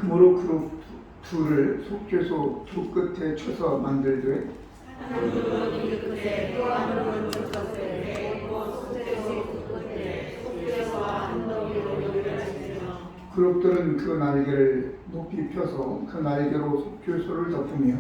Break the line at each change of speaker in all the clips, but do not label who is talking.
금으로 그룹 둘을 속죄소 두 끝에 쳐서 만들되
한 그룹은 이 끝에 또 한 그룹은 저 끝에 또 속죄소 그 끝에 속죄소와 한 덩이로 연결하시며
그룹들은 그 날개를 높이 펴서 그 날개로 속죄소를 덮으며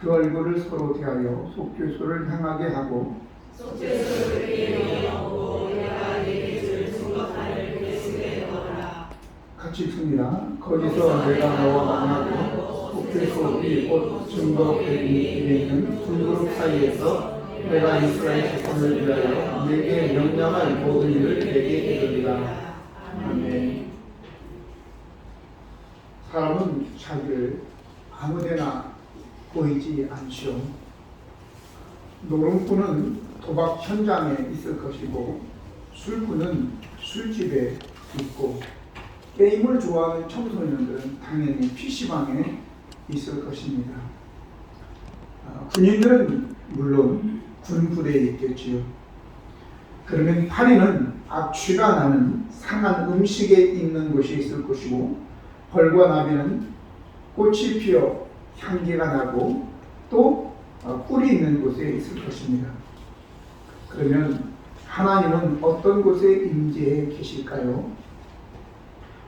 그 얼굴을 서로 대하여 속죄소를 향하게 하고
속죄소를 위에 넣고 내가 네게 줄 증거판을 그 집에 넣어라.
같이 씁니다. 거기서 내가 너와 만나고 속죄소 위 곧 증거궤 위에 있는 두 그룹 사이에서 내가 이스라엘 자손을 위하여 내게 명령할 모든 일을 내게 이르리라. 아멘. 사람은 자기를 아무데나 보이지 않죠. 노름꾼은 도박 현장에 있을 것이고 술꾼은 술집에 있고 게임을 좋아하는 청소년들은 당연히 PC방에 있을 것입니다. 군인들은 물론 군부대에 있겠지요. 그러면 파리는 악취가 나는 상한 음식에 있는 곳이 있을 것이고 벌과 나비는 꽃이 피어 향기가 나고 또 꿀이 있는 곳에 있을 것입니다. 그러면 하나님은 어떤 곳에 임재해 계실까요?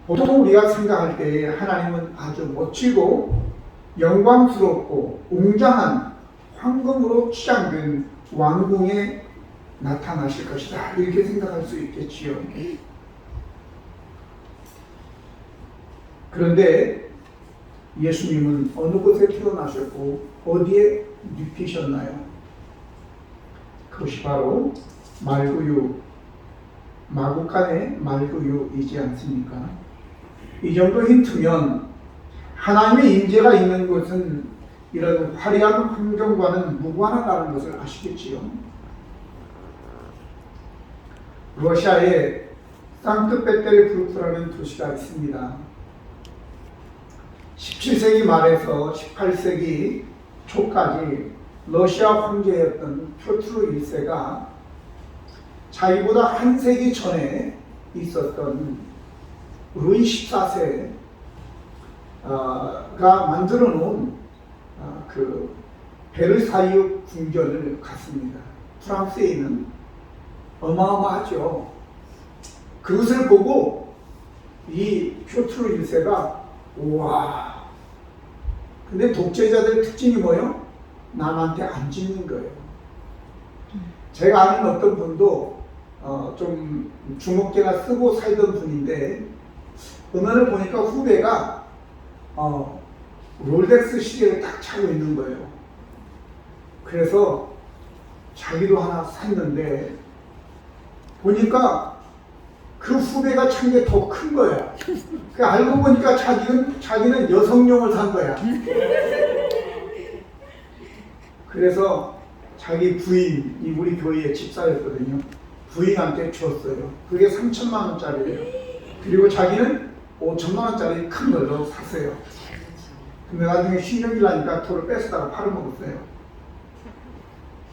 보통 우리가 생각할 때 하나님은 아주 멋지고 영광스럽고 웅장한 황금으로 치장된 왕궁에 나타나실 것이다 이렇게 생각할 수 있겠지요. 그런데 예수님은 어느 곳에 태어나셨고 어디에 눕히셨나요? 그것이 바로 말구유, 마구간의 말구유이지 않습니까? 이 정도 힌트면 하나님의 임재가 있는 곳은 이런 화려한 환경과는 무관하다는 것을 아시겠지요? 러시아에 상트페테르부르크라는 도시가 있습니다. 17세기 말에서 18세기 초까지 러시아 황제였던 표트르 1세가 자기보다 한 세기 전에 있었던 루이 14세가 만들어 놓은 그 베르사유 궁전을 갔습니다. 프랑스에 있는 어마어마하죠. 그것을 보고 이 표트르 1세가 우와. 근데 독재자들의 특징이 뭐예요? 남한테 안 짓는 거예요. 제가 아는 어떤 분도 좀 주먹개나 쓰고 살던 분인데 어느 날 보니까 후배가 롤렉스 시계를 딱 차고 있는 거예요. 그래서 자기도 하나 샀는데 보니까 그 후배가 찬 게 더 큰 거야. 알고 보니까 자기는 여성용을 산 거야. 그래서 자기 부인이 우리 교회에 집사였거든요. 부인한테 줬어요. 그게 3천만 원짜리예요. 그리고 자기는 5천만 원짜리 큰 걸로 샀어요. 근데 나중에 신경질 나니까 그걸 뺏어다가 팔아먹었어요.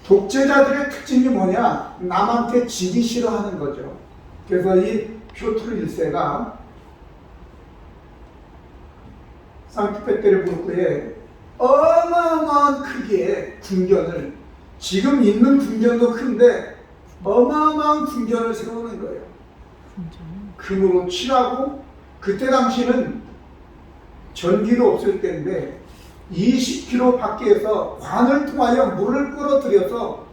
독재자들의 특징이 뭐냐? 남한테 지기 싫어하는 거죠. 그래서 이 표트르 1세가 상트페테르부르크에 어마어마한 크기의 궁전을, 지금 있는 궁전도 큰데 어마어마한 궁전을 세우는 거예요. 금으로 칠하고, 그때 당시는 전기도 없을 때인데 20km 밖에서 관을 통하여 물을 끌어들여서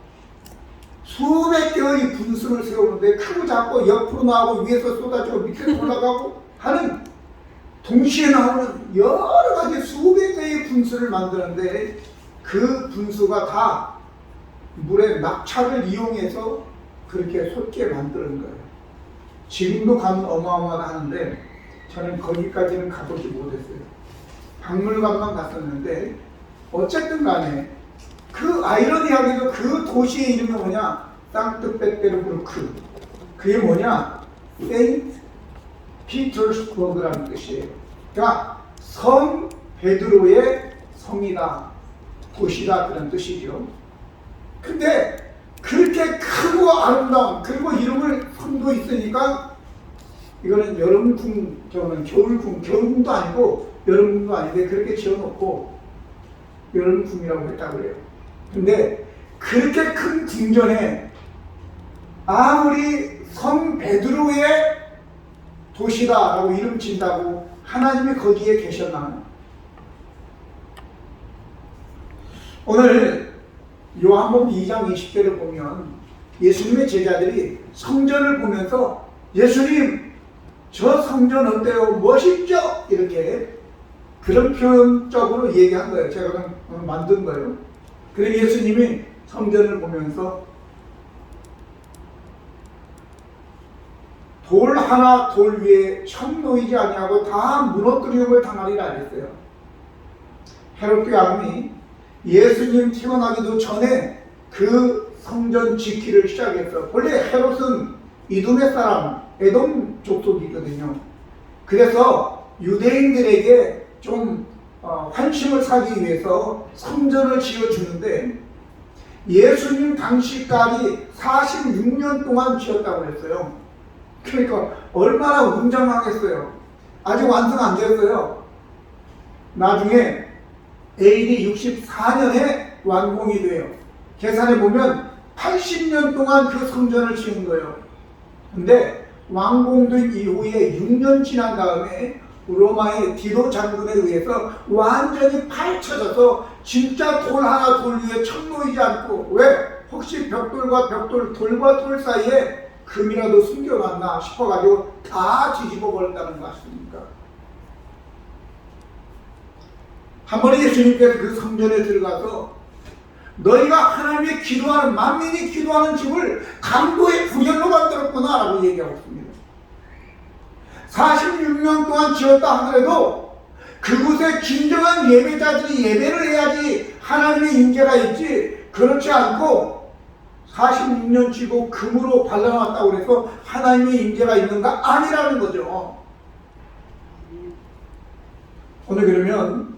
수백 개의 분수를 세우는데 크고 작고 옆으로 나오고 위에서 쏟아지고 밑에서 올라가고 하는, 동시에 나오는 여러 가지 수백 개의 분수를 만드는데 그 분수가 다 물의 낙차를 이용해서 그렇게 솟게 만드는 거예요. 지금도 가면 어마어마하는데 저는 거기까지는 가보지 못했어요. 박물관만 갔었는데 어쨌든 간에 그 아이러니하게도 그 도시의 이름이 뭐냐? 상트페테르부르크. 그게 뭐냐? 세인트 피터스버그라는 뜻이에요. 그러니까 성 베드로의 성이다, 도시다, 그런 뜻이죠. 근데 그렇게 크고 아름다운, 그리고 이름을 성도 있으니까 이거는 여름궁, 저는 겨울궁, 겨울궁도 아니고 여름궁도 아닌데 그렇게 지어놓고 여름궁이라고 했다고 그래요. 근데 그렇게 큰 궁전에 아무리 성 베드로의 도시다라고 이름 친다고 하나님이 거기에 계셨나? 오늘 요한복음 2장 20절을 보면 예수님의 제자들이 성전을 보면서 예수님 저 성전 어때요? 멋있죠? 이렇게 그런 표현적으로 얘기한 거예요. 제가 그냥 만든 거예요. 그래서 예수님이 성전을 보면서 돌 하나 돌 위에 천 놓이지 아니하고 다 무너뜨리는 걸 당하리라 했어요. 헤롯 왕이 예수님 태어나기도 전에 그 성전 지키를 시작했어. 원래 헤롯은 이두메 사람, 에돔 족속이거든요. 그래서 유대인들에게 좀 환심을 사기 위해서 성전을 지어주는데 예수님 당시까지 46년 동안 지었다고 했어요. 그러니까 얼마나 웅장하겠어요. 아직 완성 안 되었어요. 나중에 AD 64년에 완공이 돼요. 계산해 보면 80년 동안 그 성전을 지은 거예요. 근데 완공된 이후에 6년 지난 다음에 로마의 디도 장군에 의해서 완전히 파헤쳐져서 진짜 돌 하나 돌 위에 천 놓이지 않고, 왜? 혹시 벽돌과 벽돌, 돌과 돌 사이에 금이라도 숨겨놨나 싶어가지고 다 뒤집어 버렸다는 거 아십니까? 한 번에 예수님께서 그 성전에 들어가서 너희가 하나님의 기도하는, 만민이 기도하는 집을 강도의 분열로 만들었구나 라고 얘기하고 있습니다. 46년 동안 지었다 하더라도 그곳에 진정한 예배자들이 예배를 해야지 하나님의 임재가 있지, 그렇지 않고 46년 지고 금으로 발라놨다고 해서 하나님의 임재가 있는가? 아니라는 거죠. 오늘 그러면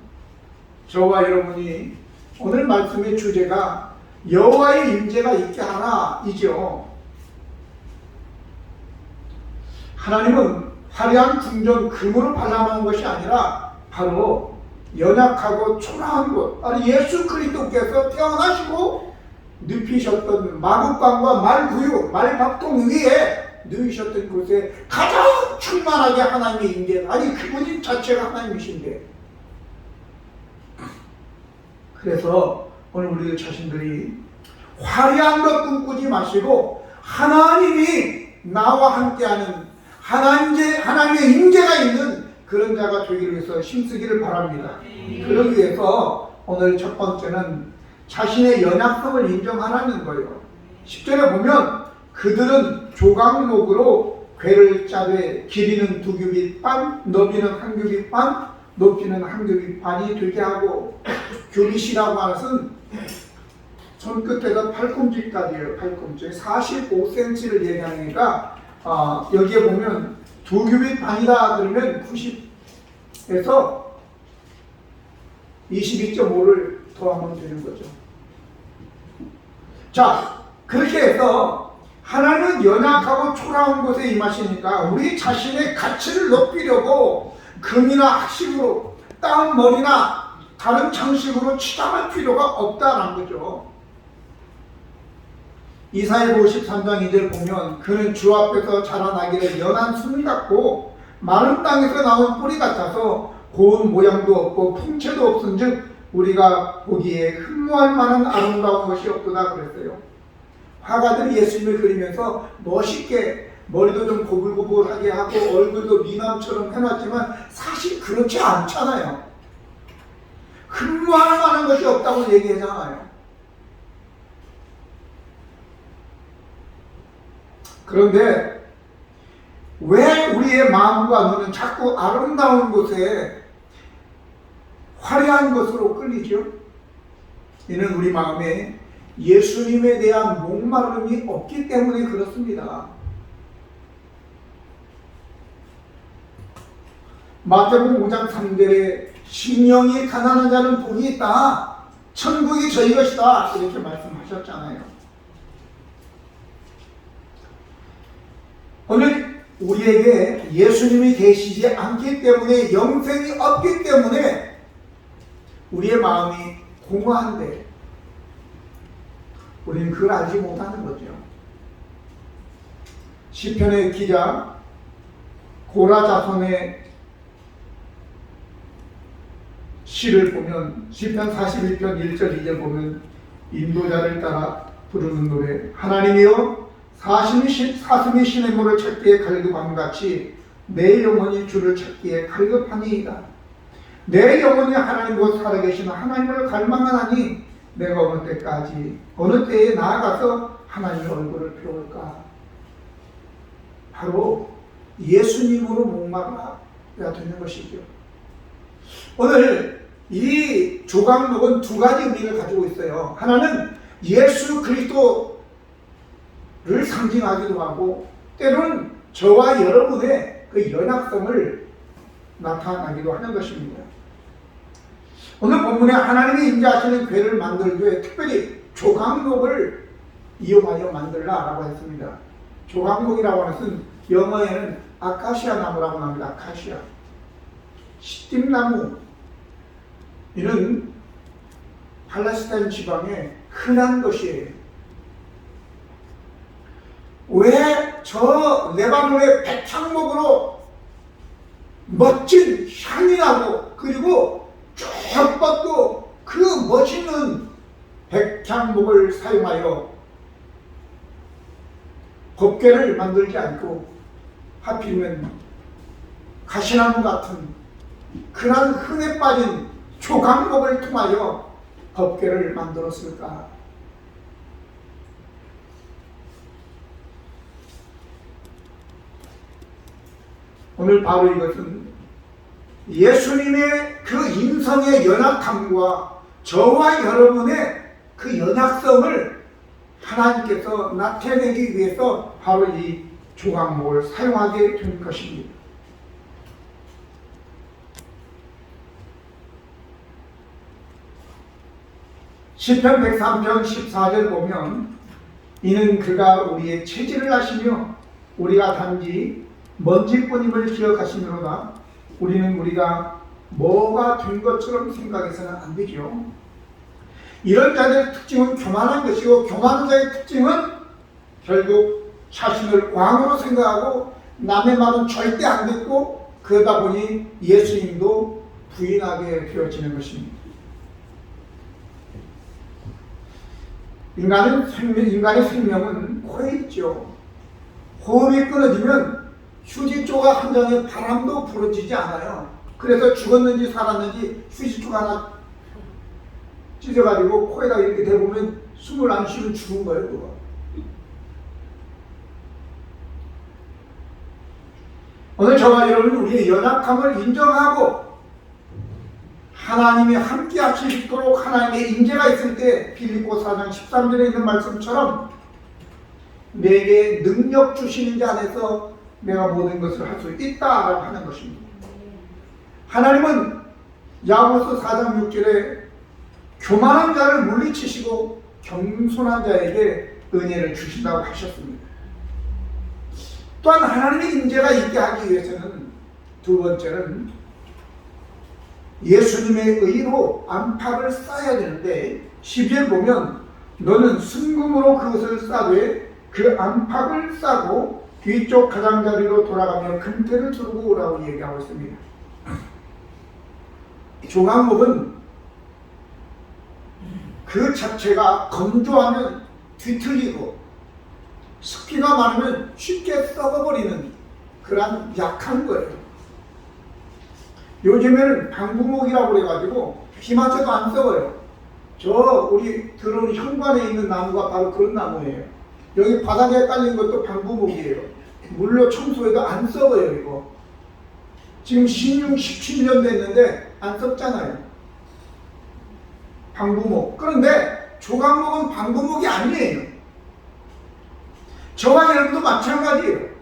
저와 여러분이 오늘 말씀의 주제가 여호와의 임재가 있게 하나 이죠. 하나님은 화려한 궁전 금으로 발라놓은 것이 아니라 바로 연약하고 초라한 곳, 바로 예수 그리스도께서 태어나시고 눕히셨던 마구간과 말구유, 말밥통 위에 누이셨던 곳에 가장 충만하게 하나님의 임재, 아니 그분이 자체가 하나님이신데, 그래서 오늘 우리 자신들이 화려한 것 꿈꾸지 마시고 하나님이 나와 함께하는 하나님의 임재가 있는 그런 자가 되기를 위해서 힘쓰기를 바랍니다. 그러기 위해서 오늘 첫 번째는 자신의 연약성을 인정하라는 거예요. 10절에 보면 그들은 조각목으로 궤를 짜되 길이는 2규빗 반, 너비는 1규빗 반, 높이는 1규빗 반이 되게 하고, 규빗이라고 하는 것은 손끝에서 팔꿈치까지예요. 팔꿈치 45cm를 얘기하니까 여기에 보면 2규빗 반이다 그러면 90에서 22.5를 더하면 되는 거죠. 자, 그렇게 해서 하나님은 연약하고 초라한 곳에 임하시니까 우리 자신의 가치를 높이려고 금이나 학식으로 땅 머리나 다른 장식으로 치장할 필요가 없다는 거죠. 이사야 53장 2절 보면 그는 주 앞에서 자라나기를 연한 순 같고 마른 땅에서 나온 뿌리 같아서 고운 모양도 없고 풍채도 없은즉 우리가 보기에 흠모할 만한 아름다운 것이 없도다 그랬어요. 화가들이 예수님을 그리면서 멋있게 머리도 좀 고불고불하게 하고 얼굴도 미남처럼 해놨지만 사실 그렇지 않잖아요. 흠모할 만한 것이 없다고 얘기하잖아요. 그런데 왜 우리의 마음과 눈은 자꾸 아름다운 곳에 화려한 것으로 끌리죠? 이는 우리 마음에 예수님에 대한 목마름이 없기 때문에 그렇습니다. 마태복음 5장 3절에 심령이 가난한 자는 복이 있다, 천국이 저희 것이다 이렇게 말씀하셨잖아요. 오늘 우리에게 예수님이 계시지 않기 때문에, 영생이 없기 때문에 우리의 마음이 공허한데 우리는 그걸 알지 못하는 거죠. 시편의 기자 고라 자손의 시를 보면, 시편 41편 1절 2절 보면 인도자를 따라 부르는 노래, 하나님이여 사슴이 신의 물을 찾기에 갈급함같이 내 영혼이 주를 찾기에 갈급하니이다. 내 영혼이 하나님 곧 살아계신 하나님을 갈망하나니 내가 어느 때까지, 어느 때에 나아가서 하나님의 얼굴을 배울까. 바로 예수님으로 목마르야 되는 것이죠. 오늘 이 조각록은 두 가지 의미를 가지고 있어요. 하나는 예수 그리스도를 상징하기도 하고, 때로는 저와 여러분의 그 연약성을 나타나기도 하는 것입니다. 오늘 본문에 하나님이 임재하시는 궤를 만들기 위해 특별히 조각록을 이용하여 만들라라고 했습니다. 조각록이라고 하는 것은 영어에는 아카시아 나무라고 합니다. 아카시아, 시띠나무. 이는 팔레스타인 지방에 흔한 것이에요. 왜 저 레바논의 백향목으로 멋진 향이 나고, 그리고 쭉 뻗고 그 멋있는 백향목을 사용하여 법궤를 만들지 않고 하필이면 가시나무 같은 그런 흥에 빠진 조각목을 통하여 법궤를 만들었을까? 오늘 바로 이것은 예수님의 그 인성의 연약함과 저와 여러분의 그 연약성을 하나님께서 나타내기 위해서 바로 이 조각목을 사용하게 된 것입니다. 시편 103편 14절 보면, 이는 그가 우리의 체질을 아시며 우리가 단지 먼지뿐임을 기억하시므로다. 우리가 뭐가 된 것처럼 생각해서는 안 되죠. 이런 자들의 특징은 교만한 것이고, 교만한 자의 특징은 결국 자신을 왕으로 생각하고 남의 말은 절대 안 듣고, 그러다 보니 예수님도 부인하게 되어지는 것입니다. 인간의 생명은 코에 있죠. 호흡이 끊어지면 휴지조각 한 장에 바람도 불어지지 않아요. 그래서 죽었는지 살았는지 휴지조각 하나 찢어가지고 코에다 이렇게 대보면 숨을 안 쉬면 죽은 거예요, 그거. 오늘 저와 여러분은 우리의 연약함을 인정하고 하나님이 함께 하시도록 하나님의 임재가 있을 때, 빌립보 4장 13절에 있는 말씀처럼 내게 능력 주시는 자 안에서 내가 모든 것을 할 수 있다라고 하는 것입니다. 하나님은 야고보서 4장 6절에 교만한 자를 물리치시고 겸손한 자에게 은혜를 주신다고 하셨습니다. 또한 하나님의 임재가 있게 하기 위해서는 두 번째는 예수님의 의로 안팎을 쌓아야 되는데, 12절 보면 너는 순금으로 그것을 싸되 그 안팎을 싸고 뒤쪽 가장자리로 돌아가며 금태를 두르고 오라고 얘기하고 있습니다. 조각목은 그 자체가 건조하면 뒤틀리고 습기가 많으면 쉽게 썩어버리는 그런 약한 거예요. 요즘에는 방부목이라고 그래가지고 비 맞춰도 안 썩어요. 저 우리 들어온 현관에 있는 나무가 바로 그런 나무예요. 여기 바닥에 깔린 것도 방부목이에요. 물로 청소해도 안 썩어요. 이거 지금 16, 17년 됐는데 안 썩잖아요. 방부목. 그런데 조각목은 방부목이 아니에요. 저와 여러분도 마찬가지예요.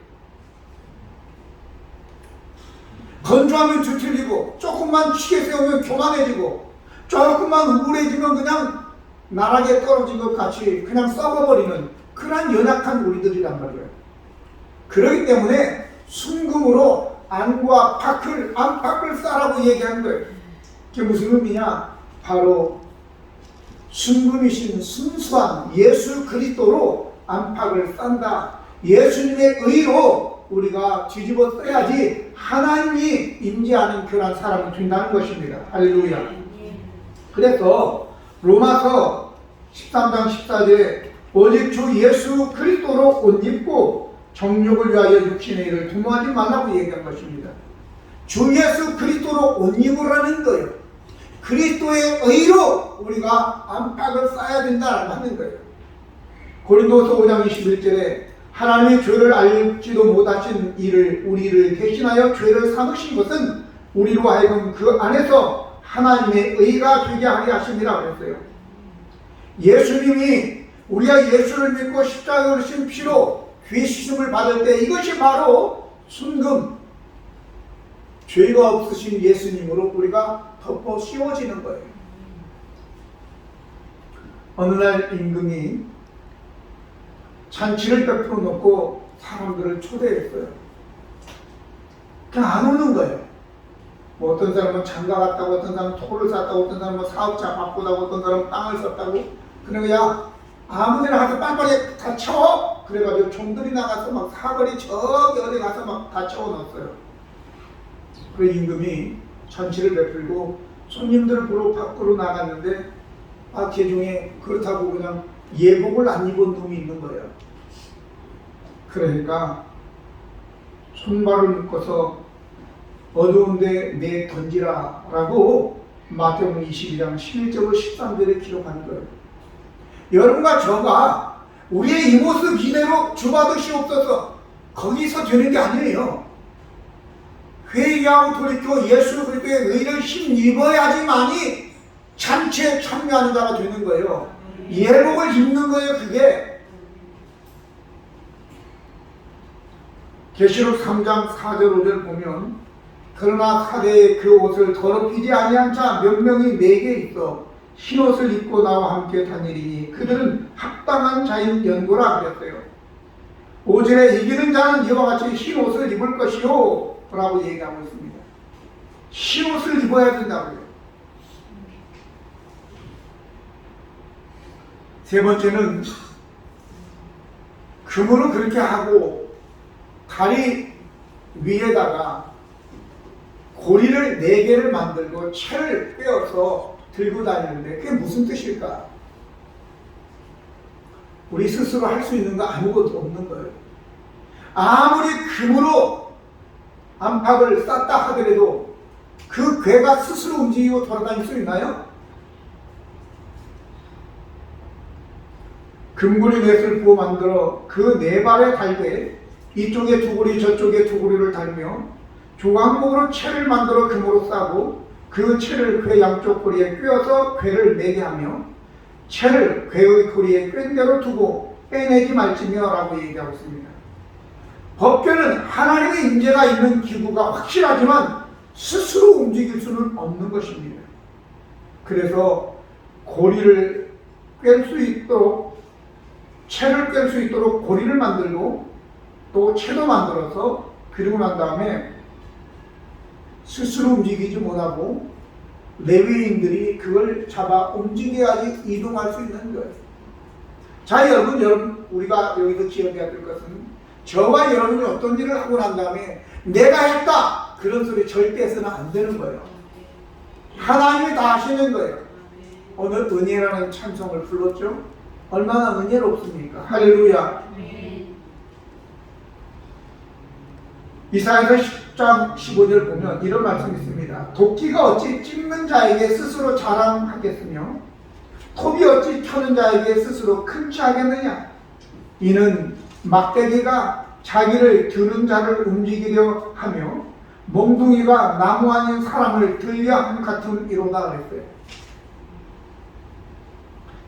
건조하면 뒤틀리고, 조금만 치게 세우면 교만해지고, 조금만 우울해지면 그냥 나락에 떨어진 것 같이 그냥 썩어버리는 그런 연약한 우리들이란 말이에요. 그렇기 때문에 순금으로 안팎을 싸라고 얘기한 거예요. 그게 무슨 의미냐? 바로 순금이신 순수한 예수 그리스도로 안팎을 싼다. 예수님의 의로 우리가 뒤집어 써야지 하나님이 임재하는 그런 사람이 된다는 것입니다. 할렐루야. 그래서 로마서 13장 14절에 오직 주 예수 그리스도로 옷 입고 정욕을 위하여 육신의 일을 도모하지 말라고 얘기한 것입니다. 주 예수 그리스도로 옷 입으라는 거예요. 그리스도의 의로 우리가 안팎을 쌓아야 된다는 거예요. 고린도서 5장 21절에 하나님의 죄를 알지도 못하신 이를 우리를 대신하여 죄를 삼으신 것은 우리로 하여금 그 안에서 하나님의 의가 되게 하게 하심이라 그랬어요. 예수님이 우리가 예수를 믿고 십자가에 오르신 피로 죄 씻음을 받을 때 이것이 바로 순금, 죄가 없으신 예수님으로 우리가 덮어 씌워지는 거예요. 어느 날 임금이 잔치를 베풀어 놓고 사람들을 초대했어요. 그냥 안 오는 거예요. 뭐 어떤 사람은 장가 갔다고, 어떤 사람은 토를 쌌다고, 어떤 사람은 사업자 바쁘다고, 어떤 사람은 땅을 썼다고. 그러니까 아무데나 가서 빨리빨리 다 채워! 그래가지고 종들이 나가서 막 사거리 저기 어디 가서 막 다 채워 넣었어요. 그 임금이 잔치를 베풀고 손님들을 보러 밖으로 나갔는데 걔 중에 그렇다고 그냥 예복을 안 입은 놈이 있는 거예요. 그러니까 손발을 묶어서 어두운데 내 던지라 라고 마태복음 22장 11절로 13절에 기록하는 거예요. 여러분과 저가 우리의 이 모습 이대로 주받으시옵소서 거기서 되는 게 아니에요. 회개하고 돌이켜 예수 그리스도의 의를 힘입어야지만이 잔치에 참여하는 자가 되는 거예요. 예복을 입는 거예요. 그게 계시록 3장 4절 5절 보면 그러나 사대에 그 옷을 더럽히지 아니한 자 몇 명이 내게 있어 흰옷을 입고 나와 함께 다니리니 그들은 합당한 자인 연고라 그랬어요. 5절에 이기는 자는 이와 같이 흰옷을 입을 것이요 라고 얘기하고 있습니다. 흰옷을 입어야 된다고요. 세 번째는 금으로 그렇게 하고 다리 위에다가 고리를 4개를 만들고 채를 빼어서 들고 다니는데 그게 무슨 뜻일까? 우리 스스로 할 수 있는 거 아무것도 없는 거예요. 아무리 금으로 안팎을 쌌다 하더라도 그 괴가 스스로 움직이고 돌아다닐 수 있나요? 금고리 넷을 부어 만들어 그 4발에 달되 이쪽에 2고리 저쪽에 2고리를 달며 조각목으로 채를 만들어 금으로 싸고 그 채를 괴 양쪽 고리에 꿰어서 괴를 매게 하며 채를 괴의 고리에 꿰인 대로 두고 빼내지 말지며 라고 얘기하고 있습니다. 법궤는 하나님의 임재가 있는 기구가 확실하지만 스스로 움직일 수는 없는 것입니다. 그래서 고리를 꿰 수 있도록 채를 꿰 수 있도록 고리를 만들고 또 채도 만들어서 그리고 난 다음에 스스로 움직이지 못하고 레위인들이 그걸 잡아 움직여야지 이동할 수 있는 거예요. 자, 여러분 우리가 여기서 기억해야 될 것은 저와 여러분이 어떤 일을 하고 난 다음에 내가 했다 그런 소리 절대 해서는 안 되는 거예요. 하나님이 다 하시는 거예요. 오늘 은혜라는 찬송을 불렀죠. 얼마나 은혜롭습니까? 할렐루야. 이사야서 10장 15절 보면 이런 말씀이 있습니다. 도끼가 어찌 찝는 자에게 스스로 자랑하겠으며 톱이 어찌 켜는 자에게 스스로 큰 치 하겠느냐. 이는 막대기가 자기를 드는 자를 움직이려 하며 몽둥이가 나무 아닌 사람을 들려 함 같은 이로다 그랬어요.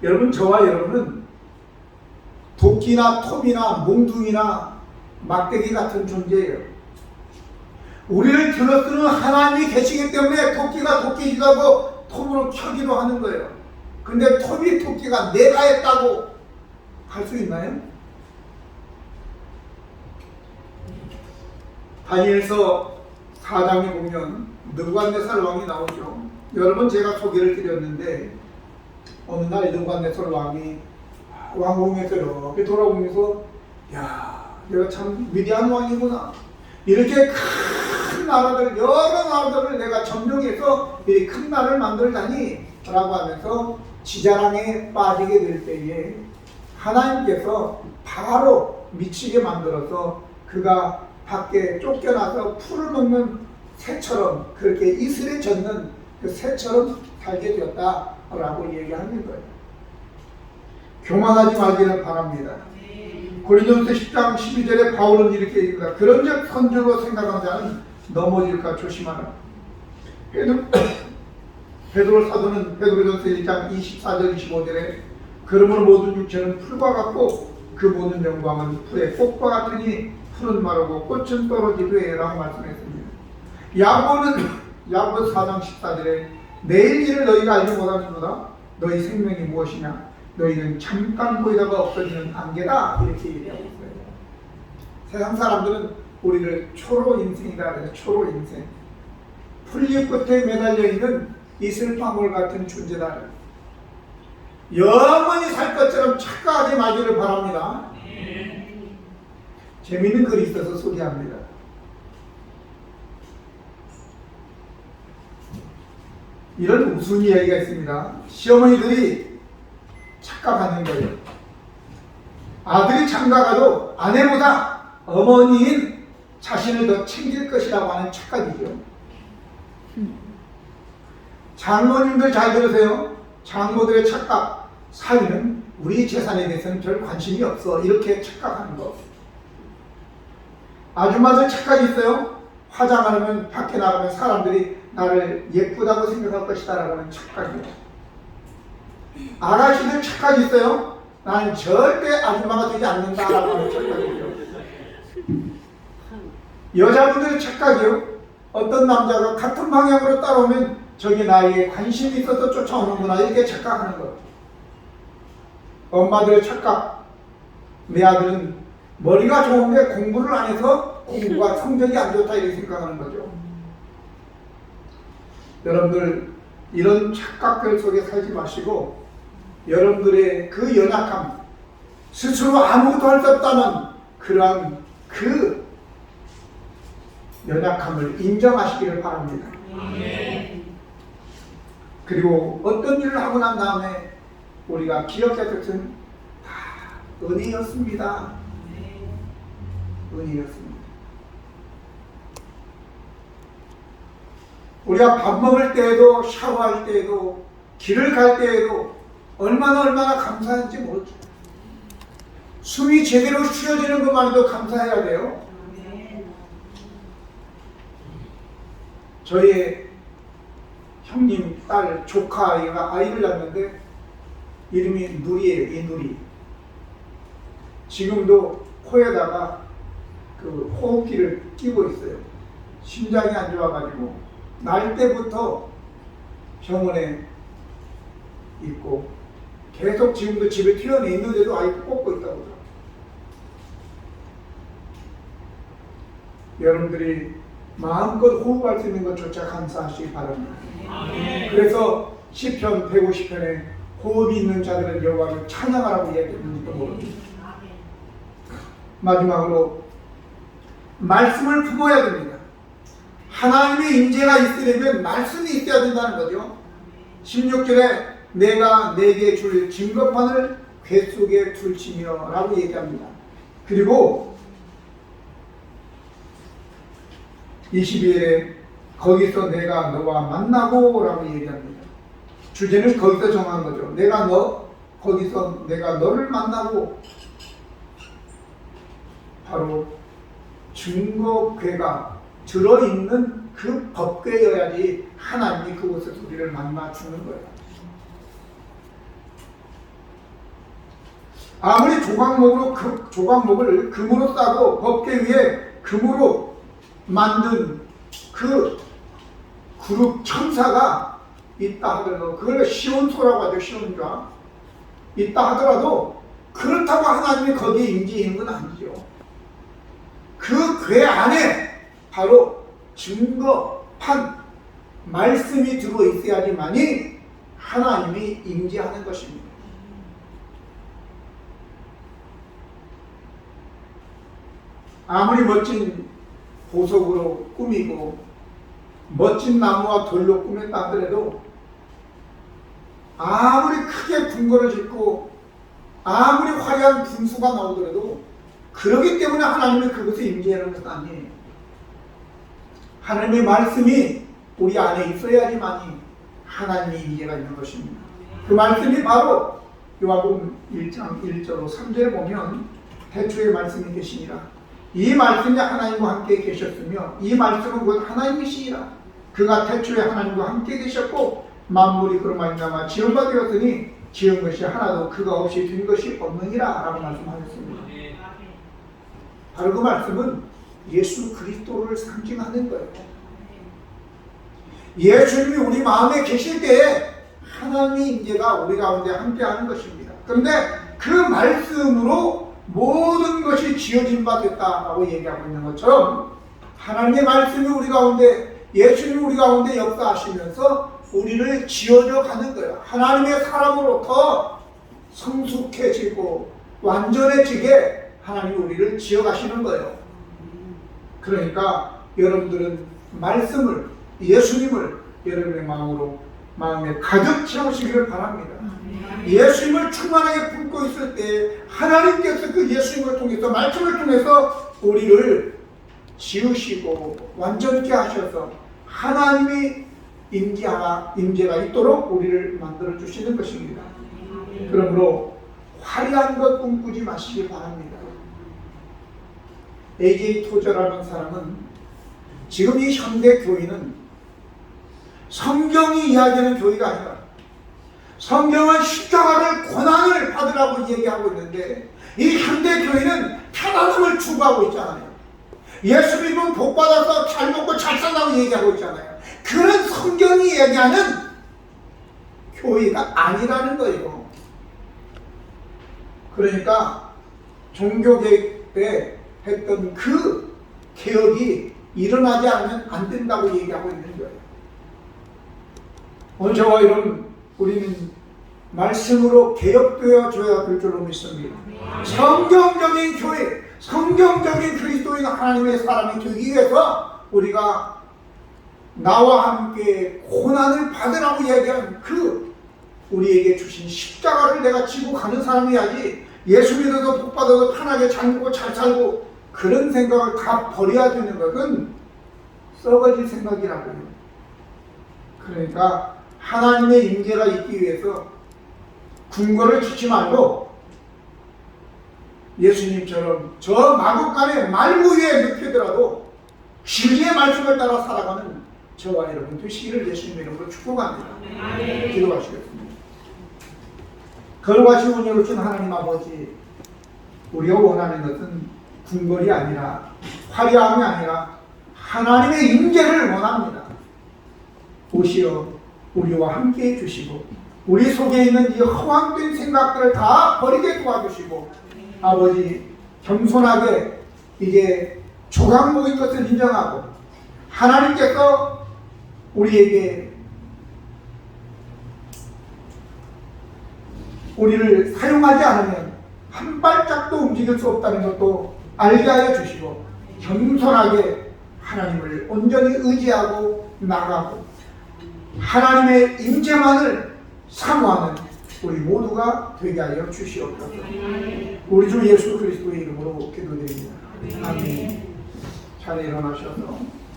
여러분, 저와 여러분은 도끼나 톱이나 몽둥이나 막대기 같은 존재예요. 우리를 들어쓰는 하나님이 계시기 때문에 도끼가 도끼기도 하고 톱으로 켜기도 하는 거예요. 근데 톱이 도끼가 내가 했다고 할 수 있나요? 다니엘서 4장에 보면 느부갓네살 왕이 나오죠. 여러분 제가 소개를 드렸는데 어느 날 느부갓네살 왕이 왕궁에서 이렇게 돌아보면서 야, 내가 참 위대한 왕이구나. 이렇게 큰 나라들, 여러 나라들을 내가 점령해서 이 큰 나라를 만들다니 라고 하면서 지자랑에 빠지게 될 때에 하나님께서 바로 미치게 만들어서 그가 밖에 쫓겨나서 풀을 먹는 새처럼 그렇게 이슬에 젖는 그 새처럼 살게 되었다라고 얘기하는 거예요. 교만하지 말기를 바랍니다. 고린도전서 10장 12절에 바울은 이렇게 얘기합니다. 그런즉 선줄로 생각하는 자는 넘어질까 조심하라. 베드로 사도는 베드로전서 1장 24절 25절에 그러므로 모든 육체는 풀과 같고 그 모든 영광은 풀의 꽃과 같으니 풀은 마르고 꽃은 떨어지되 라고 말씀했습니다. 야고보는 4장 14절에 내일 일을 너희가 알지 못하는구나. 너희 생명이 무엇이냐? 너희는 잠깐 보이다가 없어지는 안개다. 이렇게 얘기하고 있어요. 세상 사람들은 우리를 초로 인생이다 그래서 초로 인생, 풀잎 끝에 매달려 있는 이슬방울 같은 존재다. 영원히 살 것처럼 착각하지 마기를 바랍니다. 재미있는 글이 있어서 소개합니다. 이런 우스운 이야기가 있습니다. 시어머니들이 착각하는 거예요. 아들이 장가가도 아내보다 어머니인 자신을 더 챙길 것이라고 하는 착각이죠. 장모님들 잘 들으세요. 장모들의 착각, 사위는 우리 재산에 대해서는 별 관심이 없어. 이렇게 착각하는 거. 아줌마들 착각이 있어요. 화장 안 하면 밖에 나가면 사람들이 나를 예쁘다고 생각할 것이다 라고 하는 착각이에요. 아가씨들 착각이 있어요. 나는 절대 아줌마가 되지 않는다 라고 하는 착각이죠. 여자분들의 착각이요. 어떤 남자가 같은 방향으로 따라오면 저기 나에게 관심이 있어서 쫓아오는구나 이렇게 착각하는 것. 엄마들의 착각. 내 아들은 머리가 좋은데 공부를 안 해서 공부가 성적이 안 좋다 이렇게 생각하는 거죠. 여러분들 이런 착각들 속에 살지 마시고 여러분들의 그 연약함, 스스로 아무것도 할 수 없다는 그러한 그 연약함을 인정하시기를 바랍니다. 그리고 어떤 일을 하고 난 다음에 우리가 기억해야 될 것은 다 은혜였습니다. 은혜였습니다. 우리가 밥 먹을 때에도 샤워할 때에도 길을 갈 때에도 얼마나 감사한지 모르죠. 숨이 제대로 쉬어지는 것만 해도 감사해야 돼요. 저희 형님 딸 조카 아이가 아이를 낳았는데 이름이 누리예요. 이누리. 지금도 코에다가 그 호흡기를 끼고 있어요. 심장이 안 좋아가지고 날 때부터 병원에 있고 계속 지금도 집에 튀어내 있는데도 아이 꽂고 있다고 그러더라고요. 여러분들이 마음껏 호흡할 수 있는 것조차 감사하시기 바랍니다. 그래서 시편 150편에 호흡이 있는 자들은 여호와를 찬양하라고 이야기했는지도 모릅니다. 마지막으로 말씀을 품어야 됩니다. 하나님의 임재가 있으려면 말씀이 있어야 된다는 거죠. 16절에 내가 내게 줄 증거판을 궤속에 둘치며 라고 얘기합니다. 그리고 22절에 거기서 내가 너와 만나고 라고 얘기합니다. 주제는 거기서 정한 거죠. 거기서 내가 너를 만나고 바로 증거궤가 들어있는 그 법궤여야지 하나님이 그곳에서 우리를 만나 주는 거예요. 아무리 조각목을 금으로 싸고 법궤 위에 금으로 만든 그 그룹 천사가 있다 하더라도 그걸 시온소라고 하죠. 시온좌 있다 하더라도 그렇다고 하나님이 거기에 임재하는 건 아니죠. 그 궤 안에 바로 증거판 말씀이 들어있어야지만이 하나님이 임재하는 것입니다. 아무리 멋진 보석으로 꾸미고 멋진 나무와 돌로 꾸몄다 하더라도 아무리 크게 궁궐을 짓고 아무리 화려한 분수가 나오더라도 그러기 때문에 하나님이 그것에 임재하는 것은 아니에요. 하나님의 말씀이 우리 안에 있어야지만이 하나님의 임재가 있는 것입니다. 그 말씀이 바로 요한복음 1장 1절로 3절에 보면 태초에 말씀이 계시니라. 이 말씀이 하나님과 함께 계셨으며 이 말씀은 곧 하나님이시니라. 그가 태초에 하나님과 함께 계셨고 만물이 그로 말미암아 지은 바 되었으니 지은 것이 하나도 그가 없이 된 것이 없느니라 라고 말씀하셨습니다. 바로 그 말씀은 예수 그리스도를 상징하는 거예요. 예수님이 우리 마음에 계실 때에 하나님의 임재가 우리 가운데 함께하는 것입니다. 그런데 그 말씀으로 모든 것이 지어진 바 됐다라고 얘기하고 있는 것처럼 하나님의 말씀이 우리 가운데, 예수님이 우리 가운데 역사하시면서 우리를 지어져 가는 거예요. 하나님의 사람으로부터 성숙해지고 완전해지게 하나님이 우리를 지어가시는 거예요. 그러니까 여러분들은 말씀을, 예수님을 여러분의 마음에 가득 채우시기를 바랍니다. 예수님을 충만하게 품고 있을 때 하나님께서 그 예수님을 통해서, 말씀을 통해서 우리를 지으시고 완전케 하셔서 하나님이 임재가 있도록 우리를 만들어 주시는 것입니다. 그러므로 화려한 것 꿈꾸지 마시기 바랍니다. A.J. 토저라는 사람은 지금 이 현대 교회는 성경이 이야기하는 교회가 아니라 성경은 십자가를 고난을 받으라고 얘기하고 있는데 이 현대 교회는 편안함을 추구하고 있잖아요. 예수 믿으면 복 받아서 잘 먹고 잘 산다고 얘기하고 있잖아요. 그런 성경이 얘기하는 교회가 아니라는 거예요. 그러니까 종교개혁 때 했던 그 개혁이 일어나지 않으면 안 된다고 얘기하고 있는 거예요. 오늘 저와 이런 우리는 말씀으로 개혁되어져야 될 줄로 믿습니다. 성경적인 교회, 성경적인 그리스도인 하나님의 사람이 되기 위해서 우리가 나와 함께 고난을 받으라고 얘기한 그 우리에게 주신 십자가를 내가 지고 가는 사람이야지 예수 믿어도 복 받아도 편하게 잘 먹고 잘 살고 그런 생각을 다 버려야 되는 것은 썩어질 생각이라고요. 그러니까 하나님의 임재가 있기 위해서 궁궐을 짓지 말고 예수님처럼 저 마국간에 말구 위에 눕히더라도 진리의 말씀을 따라 살아가는 저와 여러분 되시기를 예수님 이름으로 축복합니다. 기도하시겠습니다. 거룩하신 은혜로 준 하나님 아버지, 우리가 원하는 것은 궁궐이 아니라 화려함이 아니라 하나님의 임재를 원합니다. 오시어 우리와 함께 해주시고 우리 속에 있는 이 허황된 생각들을 다 버리게 도와주시고 아버지 겸손하게 이제 조각목인 것을 인정하고 하나님께서 우리에게 우리를 사용하지 않으면 한 발짝도 움직일 수 없다는 것도 알게 하여 주시고 겸손하게 하나님을 온전히 의지하고 나가고 하나님의 임재만을 사모하는 우리 모두가 되게 하여 주시옵소서. 우리 주 예수 그리스도의 이름으로 기도드립니다. 아멘. 잘 일어나셔서